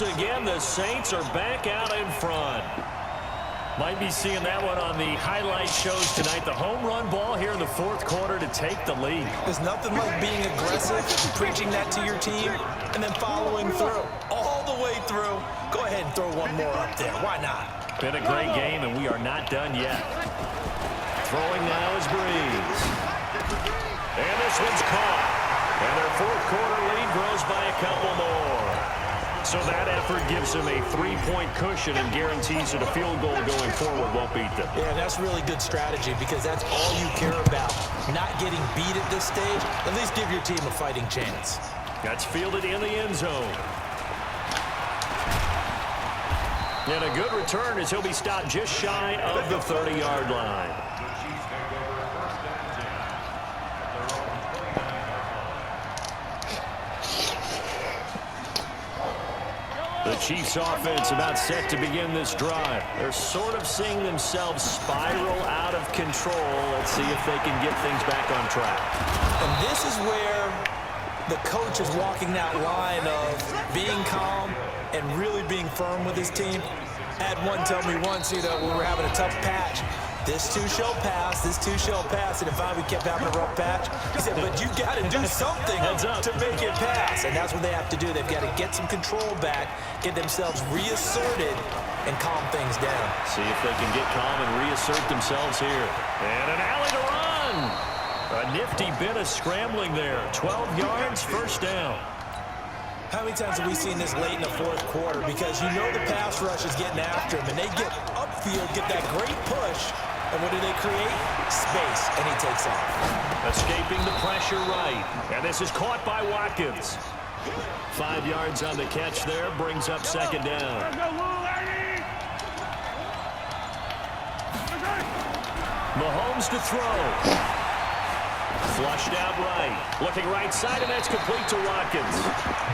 Again, the Saints are back out in front. Might be seeing that one on the highlight shows tonight. The home run ball here in the fourth quarter to take the lead. There's nothing like being aggressive, preaching that to your team, and then following through. All the way through. Go ahead and throw one more up there. Why not? Been a great game, and we are not done yet. Throwing now is Breeze. And this one's caught. And their fourth quarter lead grows by a couple more. So that effort gives them a 3-point cushion and guarantees that a field goal going forward won't beat them. Yeah, that's really good strategy because that's all you care about. Not getting beat at this stage. At least give your team a fighting chance. That's fielded in the end zone. And a good return as he'll be stopped just shy of the 30-yard line. The Chiefs offense about set to begin this drive. They're sort of seeing themselves spiral out of control. Let's see if they can get things back on track. And this is where the coach is walking that line of being calm and really being firm with his team. I had one tell me once, we were having a tough patch. This too shall pass, this too shall pass. And if we kept having a rough patch, he said, but you got to do something to make it pass. And that's what they have to do. They've got to get some control back, get themselves reasserted, and calm things down. See if they can get calm and reassert themselves here. And an alley to run. A nifty bit of scrambling there. 12 yards, first down. How many times have we seen this late in the fourth quarter? Because you know the pass rush is getting after him, and they get upfield, get that great push. And what do they create? Space, and he takes off. Escaping the pressure right. And this is caught by Watkins. 5 yards on the catch there, brings up second down. Mahomes to throw. Flushed out right. Looking right side, and that's complete to Watkins.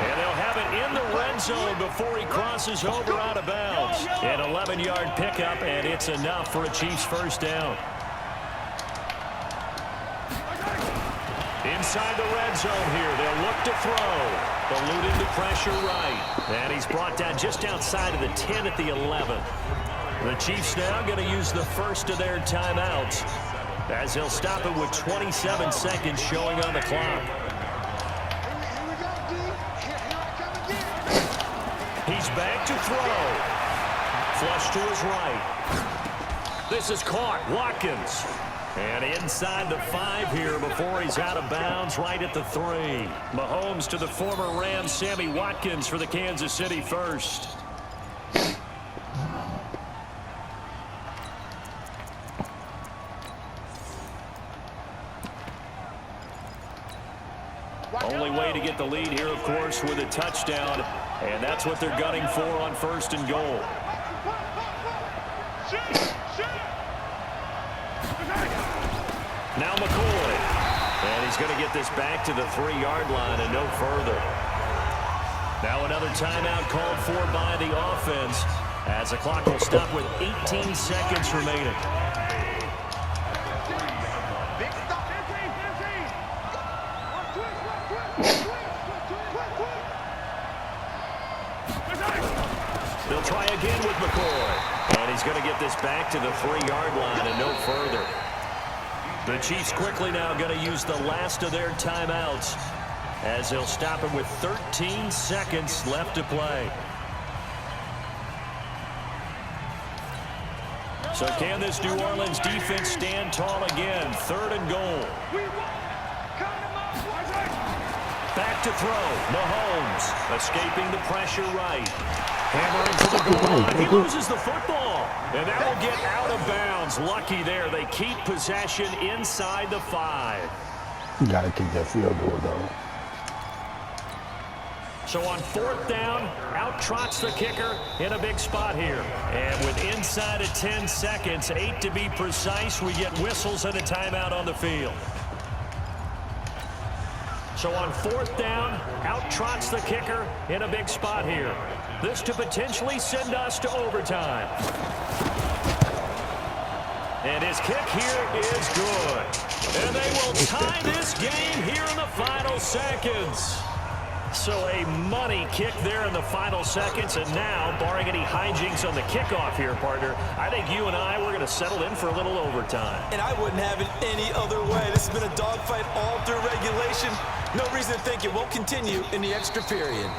And they'll have it in the red zone before he crosses over out of bounds. An 11-yard pickup, and it's enough for a Chiefs first down. Inside the red zone here, they'll look to throw. Eluding the pressure right. And he's brought down just outside of the 10 at the 11. The Chiefs now going to use the first of their timeouts, as they'll stop it with 27 seconds showing on the clock. He's back to throw. Flush to his right. This is caught. Watkins. And inside the 5 here before he's out of bounds right at the 3. Mahomes to the former Rams, Sammy Watkins for the Kansas City first. Only way to get the lead here, of course, with a touchdown. And that's what they're gunning for on first and goal. Now McCoy. And he's going to get this back to the 3-yard line and no further. Now another timeout called for by the offense, as the clock will stop with 18 seconds remaining. They'll try again with McCoy. And he's going to get this back to the 3-yard line and no further. The Chiefs quickly now going to use the last of their timeouts, as they'll stop it with 13 seconds left to play. So can this New Orleans defense stand tall again? Third and goal. Back to throw. Mahomes escaping the pressure right. Hammering to the goal line. He loses the football. And that will get out of bounds. Lucky there. They keep possession inside the 5. You got to kick that field goal, though. So on fourth down, out trots the kicker in a big spot here. And with inside of 10 seconds, 8 to be precise, we get whistles and a timeout on the field. So on fourth down, out trots the kicker in a big spot here. This to potentially send us to overtime. And his kick here is good. And they will tie this game here in the final seconds. So a money kick there in the final seconds, and now, barring any hijinks on the kickoff here, partner, I think you and I, we're going to settle in for a little overtime. And I wouldn't have it any other way. This has been a dogfight all through regulation. No reason to think it won't continue in the extra period.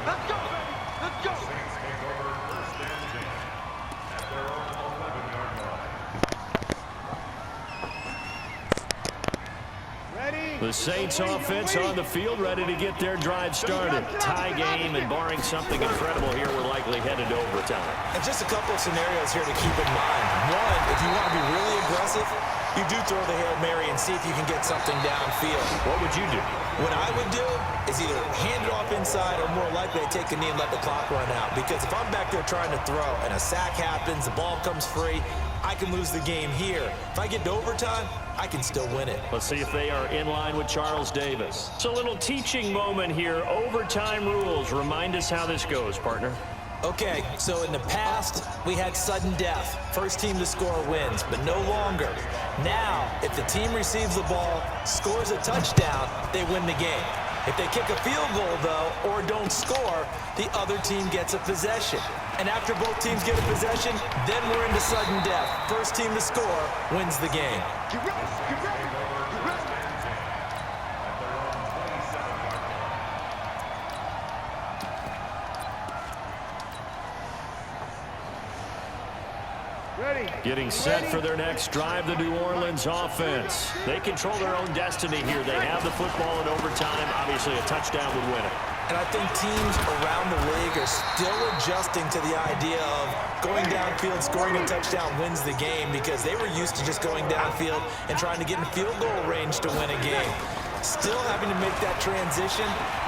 Let's go, baby. Let's go. The Saints offense on the field, ready to get their drive started. Tie game, and barring something incredible here, we're likely headed to overtime. And just a couple of scenarios here to keep in mind. One, if you want to be really aggressive, you do throw the Hail Mary and see if you can get something downfield. What would you do? What I would do is either hand it off inside or more likely I take a knee and let the clock run out. Because if I'm back there trying to throw and a sack happens, the ball comes free, I can lose the game here. If I get to overtime, I can still win it. Let's see if they are in line with Charles Davis. So a little teaching moment here. Overtime rules. Remind us how this goes, partner. Okay, so in the past, we had sudden death. First team to score wins, but no longer. Now, if the team receives the ball, scores a touchdown, they win the game. If they kick a field goal, though, or don't score, the other team gets a possession. And after both teams get a possession, then we're into sudden death. First team to score wins the game. Get ready. Get ready. Get ready. Getting set for their next drive, the New Orleans offense. They control their own destiny here. They have the football in overtime. Obviously, a touchdown would win it. And I think teams around the league are still adjusting to the idea of going downfield, scoring a touchdown wins the game, because they were used to just going downfield and trying to get in field goal range to win a game. Still having to make that transition.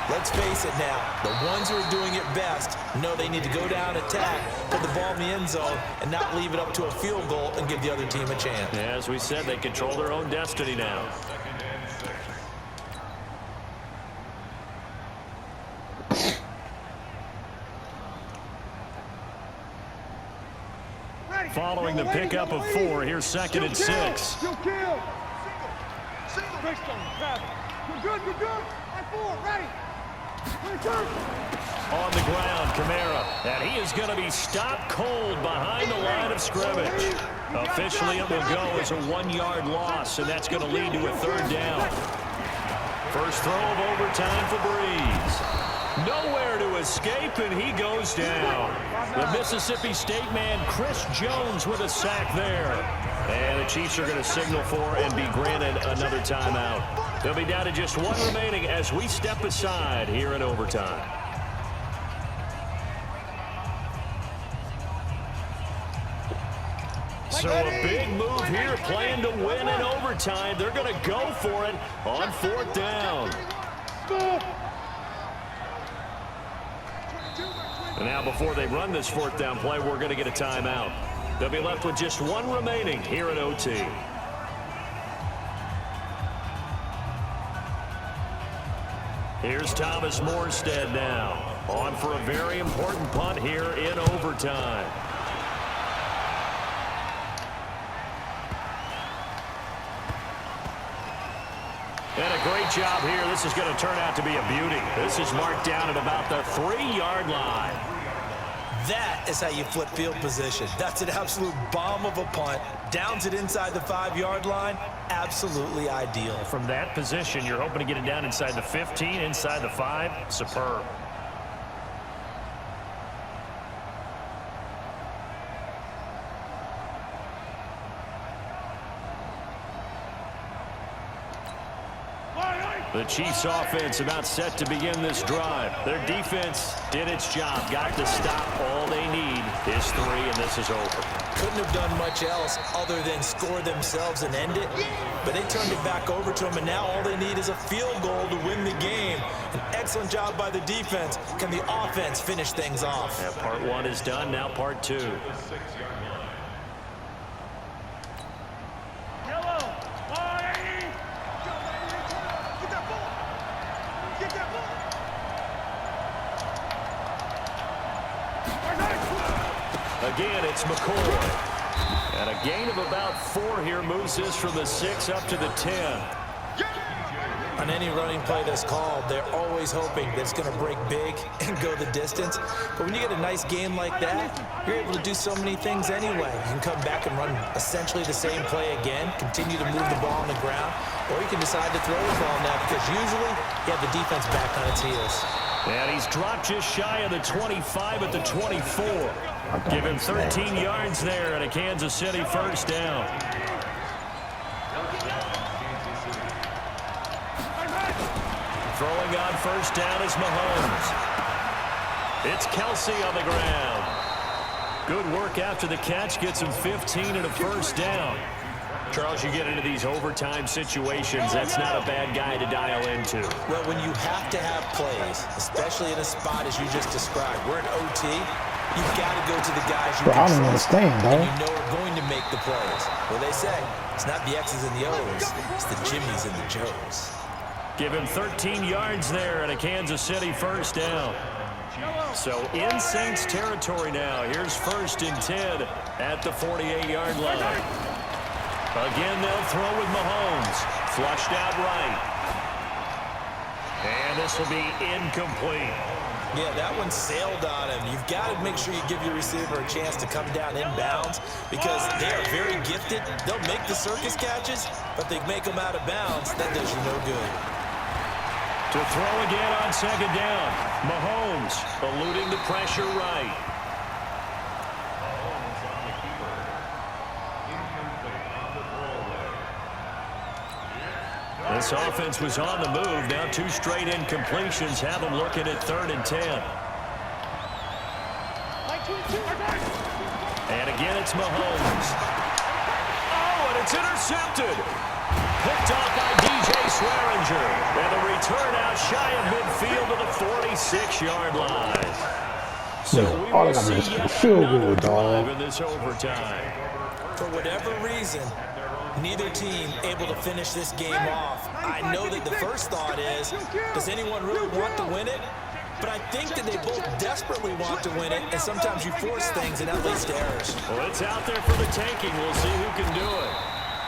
Let's face it now, the ones who are doing it best know they need to go down, attack, put the ball in the end zone, and not leave it up to a field goal and give the other team a chance. Yeah, as we said, they control their own destiny now. Following the pickup of 4, here's 2nd and 6. You're good. You're good. At 4, ready. On the ground, Kamara, and he is going to be stopped cold behind the line of scrimmage. Officially, it will go as a 1-yard loss, and that's going to lead to a 3rd down. First throw of overtime for Breeze. Nowhere to escape, and he goes down. The Mississippi State man, Chris Jones, with a sack there. And the Chiefs are going to signal for and be granted another timeout. They'll be down to just 1 remaining as we step aside here in overtime. So a big move here, playing to win in overtime. They're going to go for it on 4th down. And now before they run this 4th down play, we're going to get a timeout. They'll be left with just 1 remaining here at OT. Here's Thomas Morstead now, on for a very important punt here in overtime. And a great job here. This is going to turn out to be a beauty. This is marked down at about the 3-yard line. That is how you flip field position. That's an absolute bomb of a punt. Downs it inside the 5-yard line. Absolutely ideal. From that position, you're hoping to get it down inside the 15, inside the 5. Superb. The Chiefs offense about set to begin this drive. Their defense did its job, got the stop. All they need is 3, and this is over. Couldn't have done much else other than score themselves and end it, but they turned it back over to them, and now all they need is a field goal to win the game. An excellent job by the defense. Can the offense finish things off? Yeah, part 1 is done, now part 2. Again, it's McCoy. And a gain of about 4 here moves this from the 6 up to the 10. I On any running play that's called, they're always hoping that it's going to break big and go the distance. But when you get a nice game like that, you're able to do so many things anyway. You can come back and run essentially the same play again, continue to move the ball on the ground, or you can decide to throw the ball now because usually you have the defense back on its heels. And he's dropped just shy of the 25 at the 24. Give him 13 yards there and a Kansas City first down. Throwing on first down is Mahomes. It's Kelsey on the ground. Good work after the catch. Gets him 15 and a first down. Charles, you get into these overtime situations, that's not a bad guy to dial into. Well, when you have to have plays, especially in a spot as you just described, we're in OT, you've got to go to the guys you can trust and you know are going to make the plays. Well, they say it's not the X's and the O's, it's the Jimmys and the Joes. Give him 13 yards there and a Kansas City first down. So in Saints territory now. Here's 1st and 10 at the 48-yard line. Again, they'll throw with Mahomes. Flushed out right. And this will be incomplete. Yeah, that one sailed on him. You've got to make sure you give your receiver a chance to come down inbounds because they are very gifted. They'll make the circus catches, but they make them out of bounds. That does you no good. To throw again on 2nd down. Mahomes eluding the pressure right. This offense was on the move. Now 2 straight incompletions have them looking at 3rd and 10. And again, it's Mahomes. Oh, and it's intercepted. Picked off by DJ Swearinger. And the return out shy of midfield to the 46-yard line. So we will see yet another drive in this overtime. For whatever reason, neither team able to finish this game off. I know that the first thought is, does anyone really want to win it? But I think that they both desperately want to win it, and sometimes you force things, and that leads to errors. Well, it's out there for the taking. We'll see who can do it.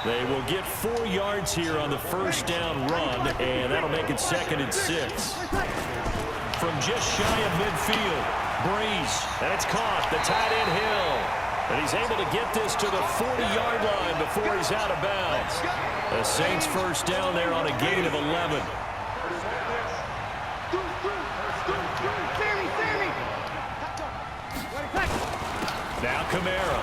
They will get 4 yards here on the first down run, and that'll make it 2nd and 6. From just shy of midfield, Breeze, and it's caught. The tight end Hill. And he's able to get this to the 40-yard line before he's out of bounds. The Saints first down there on a gain of 11. Now Kamara.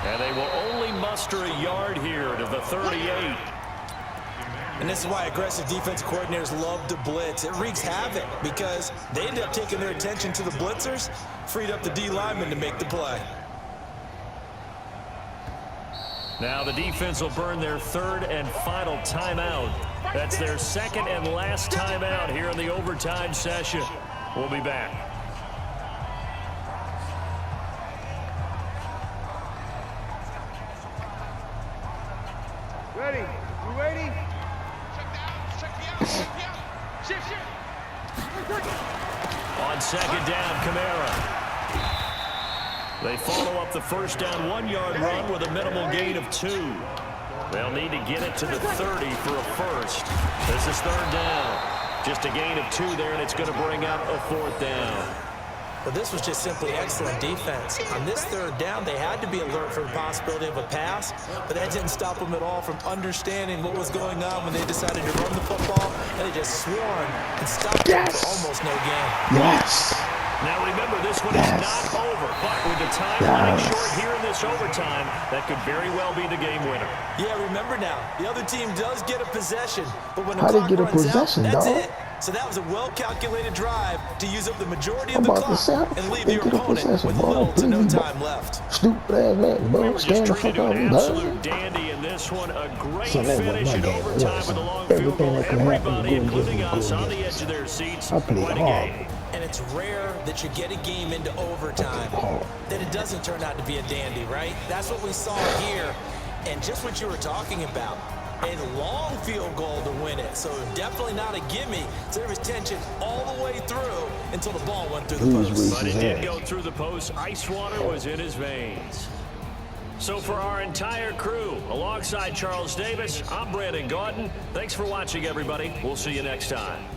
And they will only muster a yard here to the 38. And this is why aggressive defense coordinators love to blitz. It wreaks havoc because they end up taking their attention to the blitzers, freed up the D lineman to make the play. Now the defense will burn their 3rd and final timeout. That's their 2nd and last timeout here in the overtime session. We'll be back. Ready? You ready? On 2nd down, Kamara. They follow up the first down 1-yard run with a minimal gain of 2. They'll need to get it to the 30 for a first. This is 3rd down. Just a gain of 2 there, and it's going to bring up a 4th down. Well, this was just simply excellent defense. On this 3rd down, they had to be alert for the possibility of a pass, but that didn't stop them at all from understanding what was going on when they decided to run the football, and they just swarmed and stopped them for almost no gain. Yes. Now remember, this one is not over, but with the time running short here in this overtime, that could very well be the game winner. Yeah, remember now, the other team does get a possession, but when the How clock they get a runs possession, out, that's dog? it. So that was a well-calculated drive to use up the majority of the I'm about to clock say, and leave they your get a opponent possession, with bro. little to no Please, time left. Stupid ass man, We bro. were Stand just the treated fuck to an out, absolute dandy in this one. A great So that was finish my in game. overtime Listen, with a long field everything goal. that can happen Everybody, is including good us, on the games. edge of their seats. I played Quite a hard. game. And it's rare that you get a game into overtime that it doesn't turn out to be a dandy, right? That's what we saw here. And just what you were talking about, a long field goal to win it. So definitely not a gimme. So there was tension all the way through until the ball went through the post. But it did go through the post. Ice water was in his veins. So for our entire crew, alongside Charles Davis, I'm Brandon Gaudin. Thanks for watching, everybody. We'll see you next time.